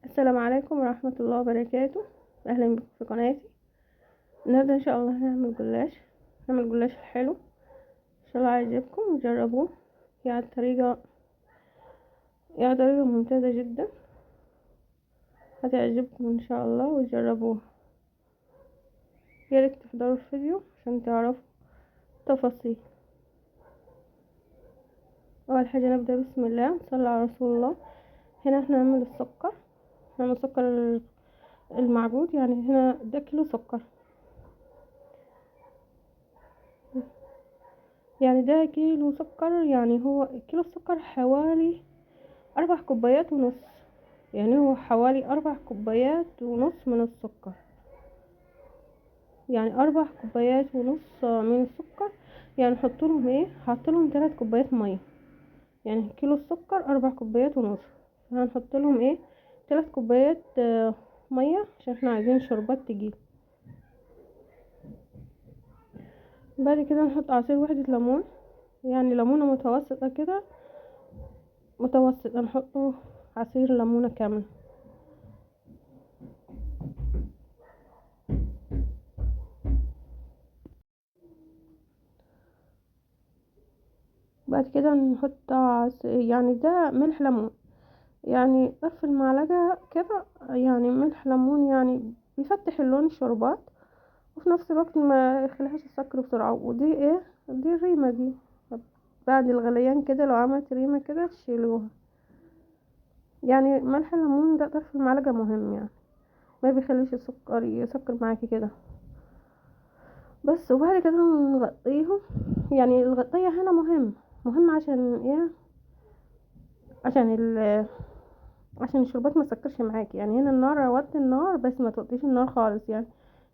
السلام عليكم ورحمة الله وبركاته. اهلا بكم في قناتي. النهارده ان شاء الله هنعمل جلاش حلو ان شاء الله عايزكم وجربوه. يعني طريقة ممتازة جدا، هتعجبكم ان شاء الله وجربوه. ياريت تحضروا الفيديو عشان تعرفوا تفاصيل. اول حاجة نبدأ بسم الله، نصلي على رسول الله. هنا احنا هنعمل السكر، هنعمل سكر المعجون. يعني هنا ده كيلو سكر، يعني ده كيلو سكر، يعني هو كيلو السكر حوالي 4 كوبايات ونص. يعني هو حوالي 4 كوبايات ونص من السكر، يعني 4 كوبايات ونص من السكر. يعني هحط لهم 3 كوبايات مية. يعني كيلو السكر 4 كوبايات ونص، هنحط لهم 3 كوبايات مية عشان احنا عايزين شربات تجيب. بعد كده نحط عصير وحدة ليمون، يعني ليمونة متوسطة كده، هنحطه عصير ليمونة كامل. بعد كده نحط يعني ده ملح ليمون، يعني طرف المعلقة كده، يعني ملح ليمون، يعني بيفتح اللون الشربات وفي نفس الوقت ما يخليهاش السكر بسرعة. ودي دي الريمة دي، بعد الغليان كده لو عملت ريمة كده تشيلوها. يعني ملح الليمون ده طرف المعلقة مهم، يعني ما بيخليش السكر يسكر معاكي كده بس. وبعد كده نغطيهم. يعني الغطية هنا مهم عشان عشان عشان الشربات ما تسكرش معاكي. يعني هنا النار، وطي النار بس ما توطيش النار خالص.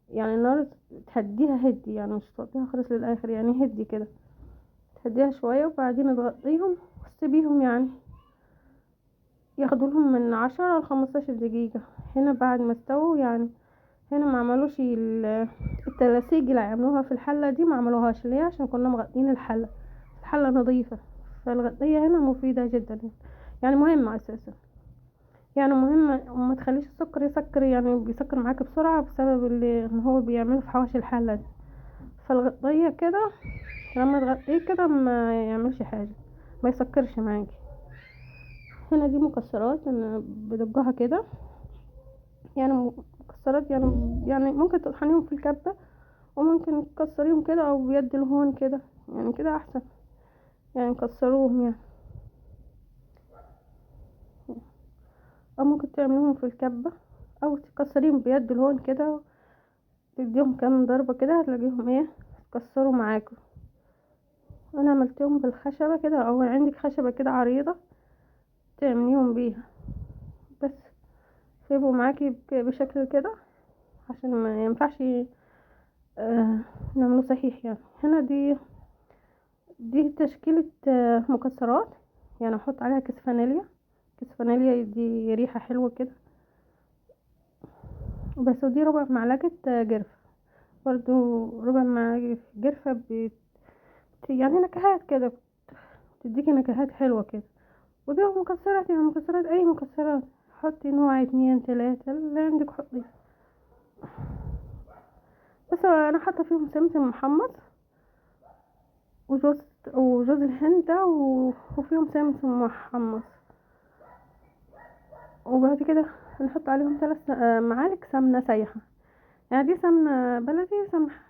يعني النار تهديها هدي، يعني مش توطيها خالص للاخر، يعني هدي كده تهديها شويه. وبعدين تغطيهم وتسيبيهم، يعني ياخدوا لهم من 10 ل15 دقيقه. هنا بعد ما استووا، يعني هنا ما عملوش التلاسيج اللي عملوها في الحله دي، ما عملوهاش ليه؟ عشان كنا مغطين الحله نظيفه. فالغطيه هنا مفيده جدا، يعني مهمه اساسا. يعني مهمة وما تخليش السكر يسكر، يعني بيسكر معاك بسرعة بسبب اللي هو بيعمله في حواشي الحلة دي. فالغطية كده لما تغطيه كده ما يعملش حاجة، ما يسكرش معاكي. هنا دي مكسرات انا بدقها كده، يعني مكسرات، يعني ممكن تطحنيهم في الكبة وممكن تكسريهم كده او بيد الهون كده، يعني كده احسن. يعني كسروهم يعني، او ممكن تعملوهم في الكبة او تكسريهم بيد الهون كده، تديهم كام ضربة كده هتلاقيهم اتكسروا معاكم. انا عملتهم بالخشبة كده، او عندك خشبة كده عريضة تعمليهم بيها بس، سيبوا معاكي بشكل كده عشان ما ينفعش نعمله صحيح. يعني هنا دي تشكيلة مكسرات. يعني احط عليها كيس فانيليا، كيس فانيليا يدي ريحة حلوة كده بس. ودي ربع معلقة جرفة برضو، ربع معلقة جرفة يعني نكهات كده، بتديكي نكهات حلوة كده. ودي مكسرات، يعني مكسرات، اي مكسرات حطي نوع 2 3 اللي عندك حطي. بس انا حاطه فيهم سمسم محمص وجوز وجوز الهند ده وفيهم سمسم محمص. وبعد كده نحط عليهم 3 معالق سمنه سايحه. يعني دي سمنه بلدي،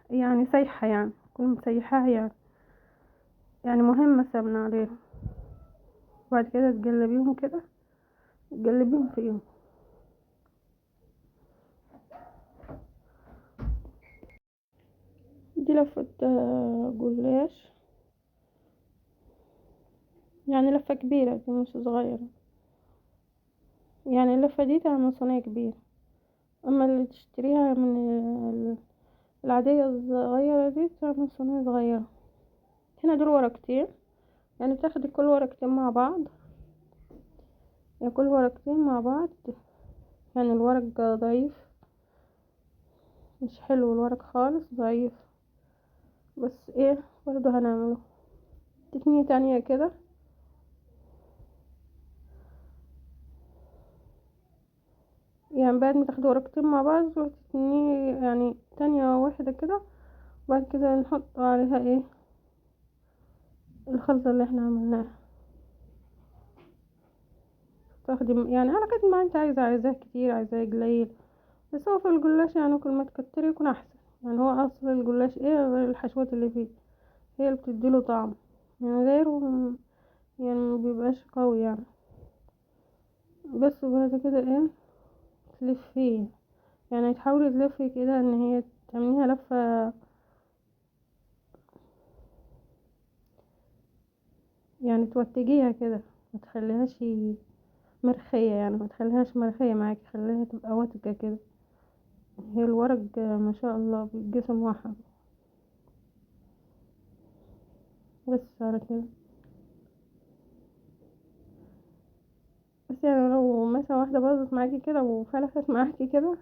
يعني سايحه، يعني كل مسيحاها يعني مهمه السمنه عليهم. وبعد كده تقلبيهم كده، تقلبيهم فيهم. دي لفه جلاش، يعني لفه كبيره دي مش صغيره. يعني اللفه دي تعمل صينيه كبيره، اما اللي تشتريها من العادية الصغيرة دي تعمل صينية صغيرة. هنا دول ورقتين، يعني بتاخدي كل ورقتين مع بعض، يعني كل ورقتين مع بعض. يعني الورق ضعيف، مش حلو الورق خالص، ضعيف. بس برضو هنعمله تكنية تانية كده. يعني بعد ما تاخدي ورقتين مع بعض تروحي تتنيه يعني تانية واحدة كده، وبعد كده نحط عليها ايه الخلطة اللي احنا عملناها. تاخدي يعني على قد ما انت عايزاه كتير عايزاه قليل، بس هو في الجلاش يعني كل ما تكتري يكون احسن. يعني هو اصل الجلاش ايه غير الحشوات اللي فيه، هي اللي بتديله طعم، من غيره يعني مبيبقاش قوي يعني. بس وبعد كده ايه تلفيه، يعني تحاولي تلفي كده ان هي تعمليها لفة، يعني توتجيها كده، ما تخليهاش مرخية، يعني ما تخليهاش مرخية معاكي، خليها تبقى واتجة كده. هي الورق ما شاء الله بيتقسم واحد، بس على كده. بس يعني لو مثلا واحدة باظت معاكي كده وفلتت معاكي كده،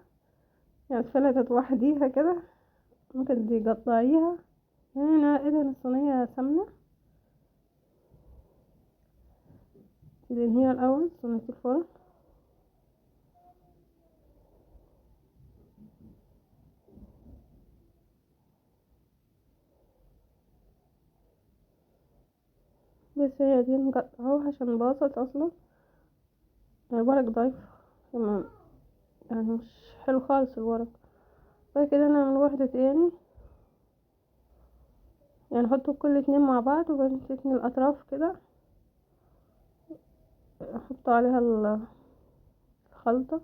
يعني فلتت وحديها كده، ممكن تقطعيها. يعني انا ادهن الصينية سمنة، تدهنيها الاول صينية الفرن. بس هي دي نقطعوها عشان باظت اصلا، يعني الورق ضعيف كمان، يعني مش حلو خالص الورق. بعد كده نعمل واحدة تاني، يعني نحط كل اتنين مع بعض، وبعدين تتني الاطراف كده، احط عليها الخلطة.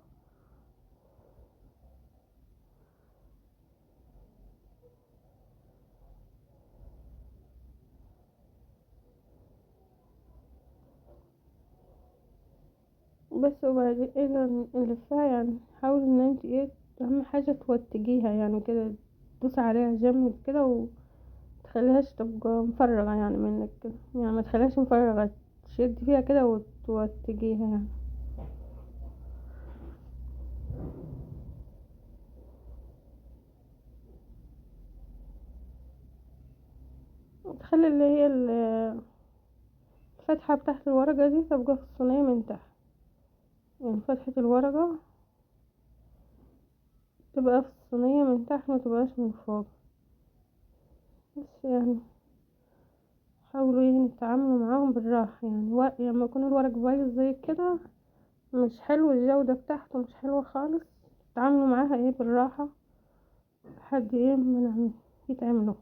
بس وبعدين ايه نلفها، يعني حاول ان انت ايه اهم حاجة توتجيها يعني كده، تدوسي عليها جامد كده، وتخليهاش تبقى مفرغة يعني منك كده، يعني ما تخليهاش مفرغة، تشد فيها كده وتوتجيها يعني. تخلي اللي هي الفتحة بتاعت الورقة دي تبقى في الصينية من تحت، يعني فتحة الورقة تبقى في الصينية من تحت، ما تبقاش من فوق. بس يعني حاولوا يعني تتعاملوا معاهم بالراحة، يعني لما يكون الورق بايظ زي كده، مش حلو الجودة بتاعته مش حلوة خالص، تعاملوا معاها ايه بالراحة لحد ايه ما يتعملوا.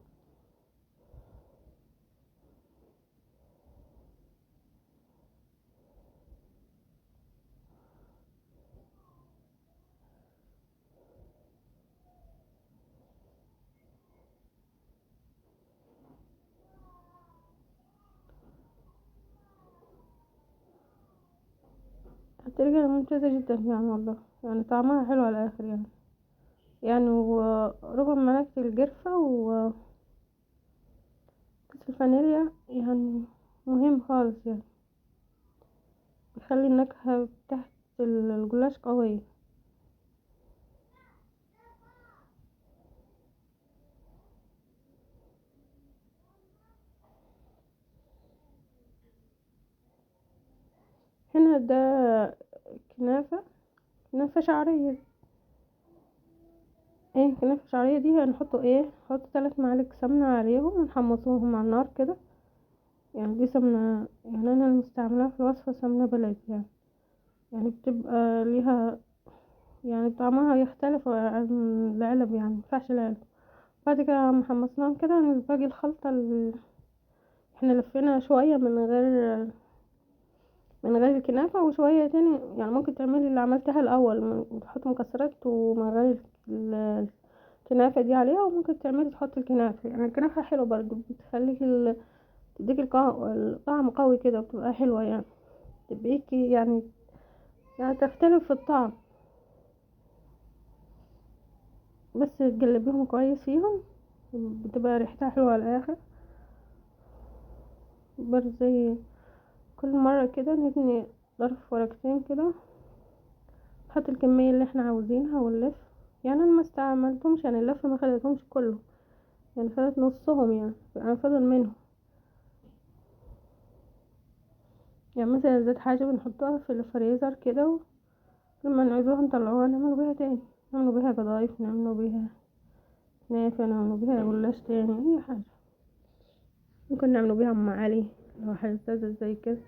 هترجع ممتازة جدا يعني والله، يعني طعمها حلو على الآخر يعني. يعني وربع ملعقة القرفة وكيس الفانيليا يعني مهم خالص يعني، بيخلي النكهة تحت الجلاش قوية. هنا ده كنافة، كنافة شعرية. ايه كنافة شعرية دي هنحطه ايه، نحط 3 معالق سمنة عليهم ونحمصوهم على النار كده. يعني دي سمنة، يعني انا المستعملة في الوصفة سمنة بلدي يعني، يعني بتبقى ليها يعني طعمها يختلف عن العلب، يعني مينفعش العلب. بعد كده محمصناهم كده، باقي الخلطة احنا لفينا شوية من غير الكنافة، وشوية تاني يعني ممكن تعملي اللي عملتها الأول، تحط مكسرات ومن غير الكنافة دي عليها، وممكن تعملي تحطي الكنافة. يعني الكنافة حلوة برضو، بتخليك تديك الطعم قوي كده، بتبقى حلوة يعني، تبقيكي يعني تختلف في الطعم. بس تقلبيهم كويس فيهم، بتبقى ريحتها حلوة على الآخر. برضه زي كل مرة كده نتني ظرف ورقتين كده، نحط الكمية اللي احنا عاوزينها ونلف. يعني انا ما استعملتهمش، يعني اللف ما خدتهمش كله، يعني خدت نصهم، يعني فضل منهم. يعني مثلا زيت حاجة بنحطها في الفريزر كده، لما نعوزوها نطلعوها نعملوا بيها تاني، نعملوا بيها قضايف، نعملوا بيها كنافة، نعملوا بيها جلاش تاني، اي حاجة. ممكن نعملوا بيها ام علي لو حساسة زي كده،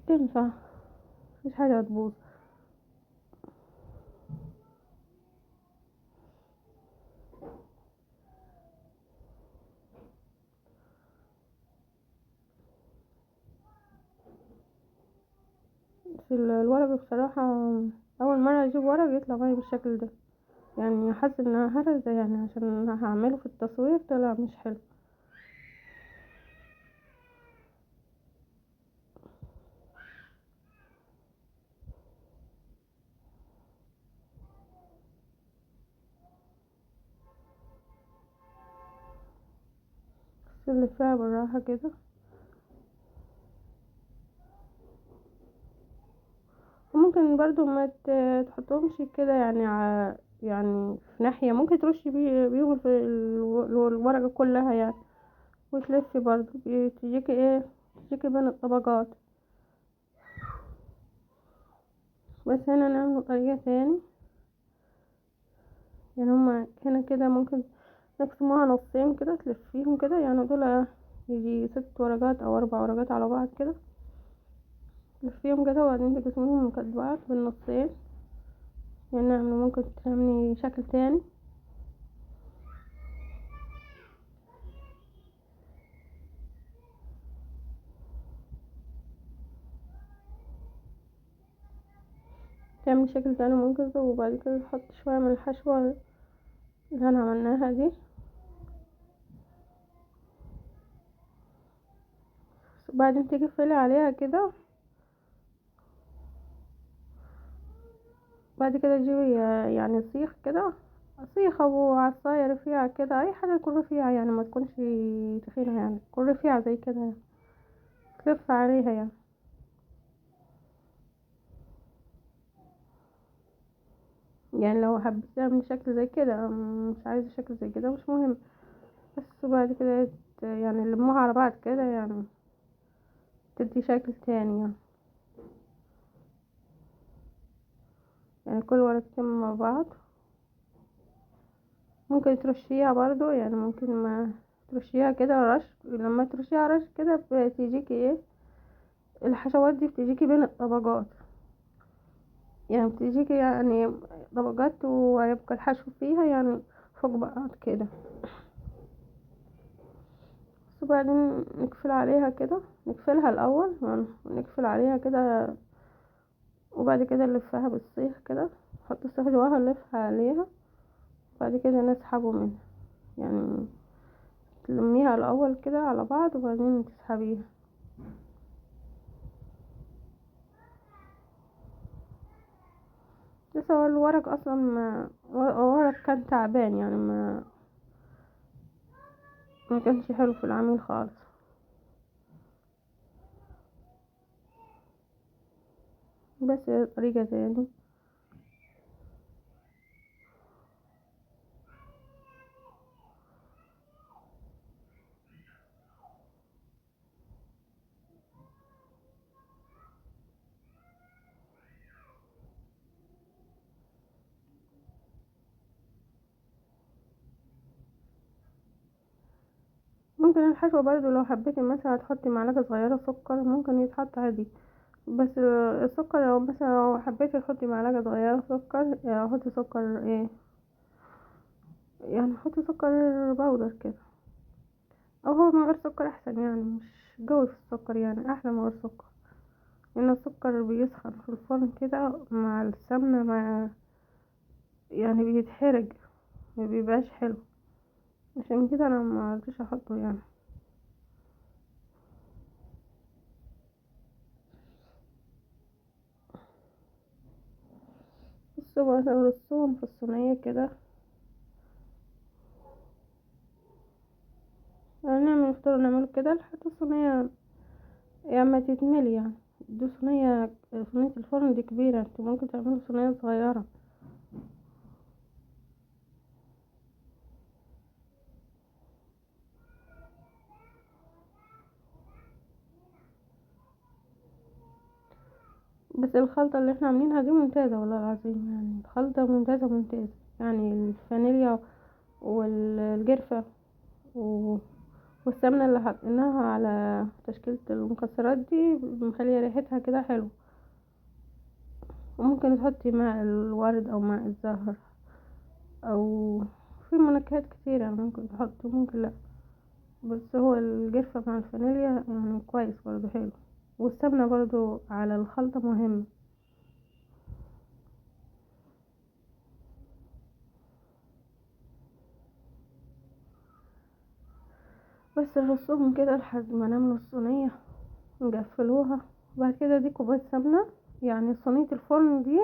تنفع، مفيش حاجة هتبوظ. في الورق بصراحة، اول مرة اجيب ورق يطلع معي بالشكل ده، يعني حاسة انها هرزة، يعني عشان هعمله في التصوير طلع مش حلو. بس اللي فيها بالراحة كده. وممكن برضو ما تحطهمش كده يعني يعني في ناحية، ممكن ترشي بيهم في الورقة كلها يعني، وتلفي برضو تجيكي ايه، تجيكي بين الطبقات. بس هنا نعمل طريقة تاني، يعني هما هنا كده ممكن نقسموها نصين كده، تلفيهم كده يعني دول يجي 6 ورقات او 4 ورقات على بعض كده، تلفيهم كده وبعدين تقسميهم مكعبات بالنصين. يعني ممكن تعملي شكل تاني. تعمل شكل تاني ممكن، وبعد كده تحط شوية من الحشوة اللي انا عملناها دي، وبعدين تقفلي عليها كده. بعد كده تجيبي يعني سيخ كده، سيخ او عصاية رفيعة كده، اي حاجة تكون رفيعة يعني، ما تكونش تخينة يعني، تكون رفيعة زي كده يعني. تلف عليها يعني. يعني لو حبيت تعمل شكل زي كده، مش عايزة شكل زي كده مش مهم. بس وبعد كده يعني نلموها على بعض كده يعني، تدي شكل تاني يعني. يعني كل ورقتين مع بعض. ممكن ترشيها برضو يعني، ممكن ما ترشيها كده رش، لما ترشيها رش كده بتيجيكي ايه، الحشوات دي بتيجيكي بين الطبقات، يعني بتيجيكي يعني طبقات، ويبقى الحشو فيها يعني فوق بعض كده. بس وبعدين نقفل عليها كده، نقفلها الاول يعني، نقفل عليها كده، وبعد كده نلفها بالسيخ كده، نحط السيخ جواها نلفها عليها، بعد كده نسحبه منها يعني، تلميها الاول كده على بعض وبعدين تسحبيها. لسه هو الورق اصلا ما ورق كان تعبان يعني، ما كانش حلو في العميل خالص. بس طريقة تاني. ممكن الحشوة برضو لو حبيتي مثلا تحطي معلقة صغيرة سكر، ممكن يتحط عادي. بس السكر لو مثلا لو حبيتي تحطي معلقة صغيرة سكر، حطي سكر ايه، يعني حطي سكر بودر كده، او هو من غير سكر احسن يعني، مش قوي في السكر يعني، احلى من غير سكر، لان السكر بيسخن في الفرن كده مع السمنة، مع يعني بيتحرق، ما بيبقاش حلو، عشان كده انا ما رضيتش احطه يعني. بصوا بقى نرصهم في الصينية كده، يعني نعمل فطور نعمله كده لحد الصينية يا اما تتملي يعني. دي صينية الفرن دي كبيرة، انت ممكن تعملي صينية صغيرة. بس الخلطة اللي احنا عاملينها دي ممتازة والله العظيم، يعني الخلطة ممتازة ممتازة. يعني الفانيليا والجرفة و- والسمنة اللي حطيناها على تشكيلة المكسرات دي مخلية ريحتها كده حلو. وممكن تحطي ماء الورد او ماء الزهر، او في منكهات كتير يعني ممكن تحطي ممكن لا. بس هو الجرفة مع الفانيليا يعني كويس برضو حلو. والسمنة برضو على الخلطة مهمة. بس نرصهم كده لحد ما نملوا الصينية، نقفلوها. وبعد كده دي كوباية سمنة. يعني صينية الفرن دي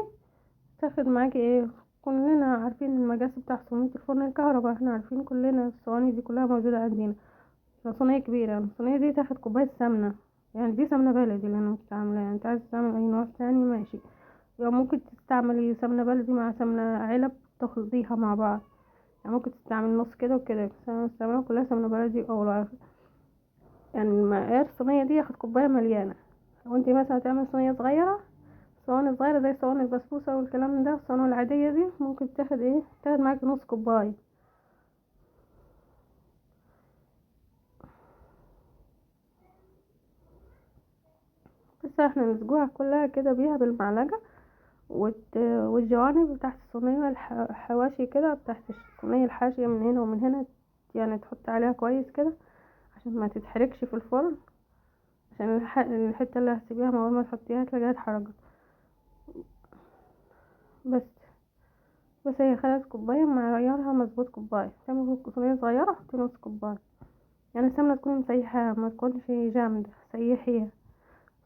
تاخد معاكي ايه، كلنا عارفين المقاس بتاع صينية الفرن الكهرباء، احنا عارفين كلنا الصواني دي كلها موجودة عندنا. صينية كبيرة، يعني الصينية دي تاخد كوباية سمنة. يعني دي سمنة بلدي اللي انا كنت عاملاها، يعني انت عايز تعمل اي نوع تاني ماشي. يعني ممكن تستعملي سمنة بلدي مع سمنة علب تخلطيها مع بعض. يعني ممكن تستعمل نص كده وكده، بس انا بستعملها كلها سمنة بلدي او يعني المقدار الصينية دي ياخد كوباية مليانة. لو انتي مثلا هتعمل صينية صغيرة، صواني صغيرة زي صواني البسبوسة والكلام ده، الصواني العادية دي ممكن تاخد ايه، تاخد معاك نص كوباية. بس احنا نسقوها كلها كده بيها بالمعلقة. والجوانب بتاعت الصينية الحواشي كده بتاعت الصينية الحاشية من هنا ومن هنا، يعني تحط عليها كويس كده عشان ما تتحرقش في الفرن. عشان الحتة اللي هتسيبيها ما اول ما تحطيها تلاقيها اتحرقت. بس بس هي خدت كوباية، معيارها مظبوط كوباية. تعمل صينية صغيرة حطي نص كوباية. يعني السمنة تكون مسيحة ما تكونش جامدة، سيحيها.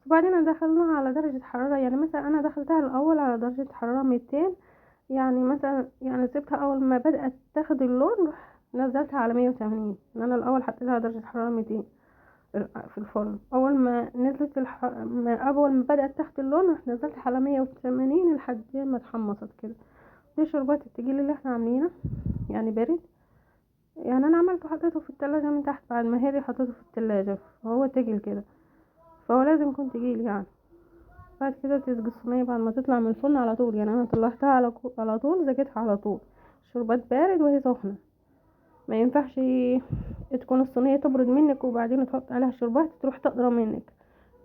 وبعدين ادخلناها على درجة حرارة، يعني مثلا انا دخلتها الاول على درجة حرارة 200. يعني مثلا يعني سبتها اول ما بدأت تاخد اللون، نزلتها على 180. ان انا الاول حطيتها درجة حرارة 200 في الفرن. اول ما نزلت اول ما بدأت تاخد اللون رحت نزلتها على 180 لحد ما اتحمصت كده. دي شربات التجيل اللي احنا عاملينه، يعني بارد. يعني انا عملته حطيته في التلاجة من تحت، بعد ما هدي حطيته في التلاجة فهو تقيل كده. فهو لازم يكون تقيل يعني. بعد كده تسقي الصينية بعد ما تطلع من الفرن على طول. يعني انا طلعتها على طول زكيتها على طول. شربات بارد وهي سخنة. ما ينفعش تكون الصينية تبرد منك وبعدين تحط عليها الشربات تروح تقدر منك.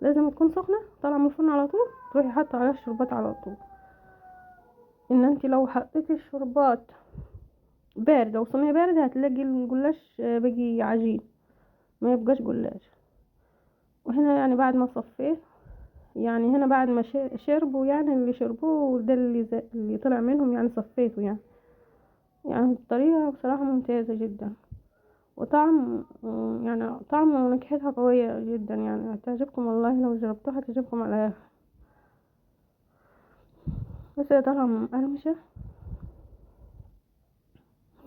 لازم تكون سخنة طالعة من الفرن على طول تروحي حاطة عليها الشربات على طول. ان انت لو حطيتي الشربات بارد او صينية باردة هتلاقي الجلاش بيجي عجين، ما يبقاش جلاش. وهنا يعني بعد ما صفيت، يعني هنا بعد ما شربوا، يعني اللي شربوه ده اللي طلع منهم، يعني صفيته يعني. يعني الطريقة بصراحة ممتازة جدا. وطعم، يعني طعم ونكهتها قوية جدا، يعني هتعجبكم والله لو جربتوها هتعجبكم على الآخر. بس هي طالعة مقرمشة.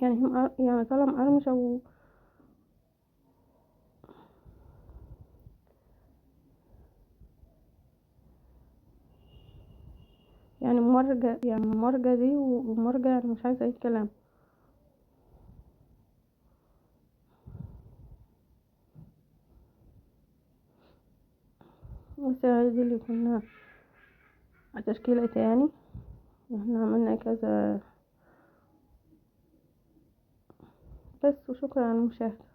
يعني يعني طالعة مقرمشة يعني ممرجة، يعني ممرجة دي وممرجة، يعني مش عايزة اي كلام. بس هي دي اللي كنا على تشكيلة تاني. احنا عملنا كذا. بس وشكرا على المشاهدة.